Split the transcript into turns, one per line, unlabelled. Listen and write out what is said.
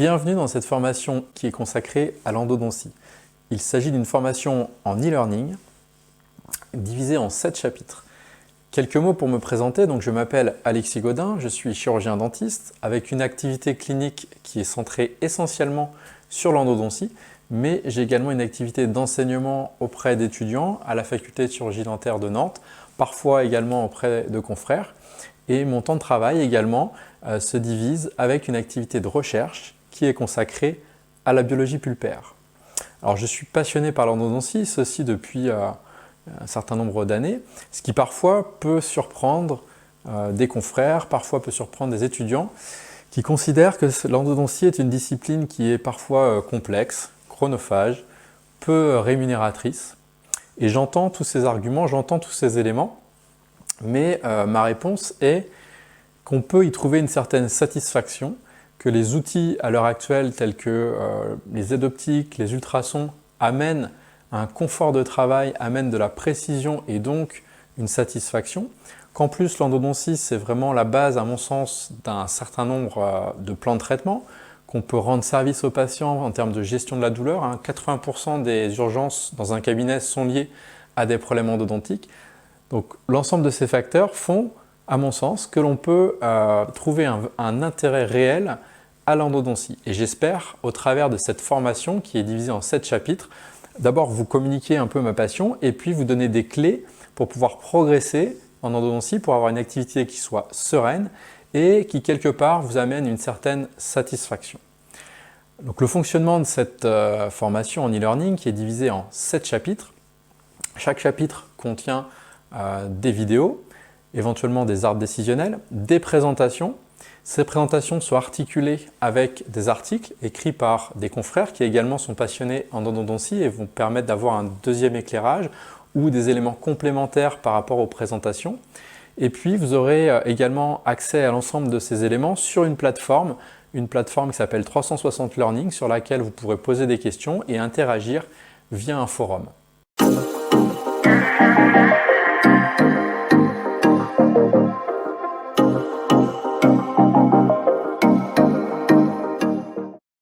Bienvenue dans cette formation qui est consacrée à l'endodontie. Il s'agit d'une formation en e-learning divisée en 7 chapitres. Quelques mots pour me présenter. Donc, je m'appelle Alexis Godin, je suis chirurgien dentiste avec une activité clinique qui est centrée essentiellement sur l'endodontie, mais j'ai également une activité d'enseignement auprès d'étudiants à la faculté de chirurgie dentaire de Nantes, parfois également auprès de confrères. Et mon temps de travail également se divise avec une activité de recherche qui est consacrée à la biologie pulpaire. Alors, je suis passionné par l'endodontie, ceci depuis un certain nombre d'années, ce qui parfois peut surprendre des confrères, parfois peut surprendre des étudiants qui considèrent que l'endodontie est une discipline qui est parfois complexe, chronophage, peu rémunératrice. Et j'entends tous ces arguments, j'entends tous ces éléments, mais ma réponse est qu'on peut y trouver une certaine satisfaction, que les outils à l'heure actuelle tels que les aides optiques, les ultrasons amènent un confort de travail, amènent de la précision et donc une satisfaction, qu'en plus l'endodontie c'est vraiment la base à mon sens d'un certain nombre de plans de traitement, qu'on peut rendre service aux patients en termes de gestion de la douleur. 80% des urgences dans un cabinet sont liées à des problèmes endodontiques. Donc l'ensemble de ces facteurs font, à mon sens, que l'on peut trouver un intérêt réel à l'endodontie. Et j'espère, au travers de cette formation qui est divisée en 7 chapitres, d'abord vous communiquer un peu ma passion et puis vous donner des clés pour pouvoir progresser en endodontie, pour avoir une activité qui soit sereine et qui quelque part vous amène une certaine satisfaction. Donc le fonctionnement de cette formation en e-learning qui est divisée en 7 chapitres. Chaque chapitre contient des vidéos, éventuellement des arbres décisionnels, des présentations. Ces présentations sont articulées avec des articles écrits par des confrères qui également sont passionnés en endodontie et vont permettre d'avoir un deuxième éclairage ou des éléments complémentaires par rapport aux présentations. Et puis vous aurez également accès à l'ensemble de ces éléments sur une plateforme qui s'appelle 360 Learning, sur laquelle vous pourrez poser des questions et interagir via un forum.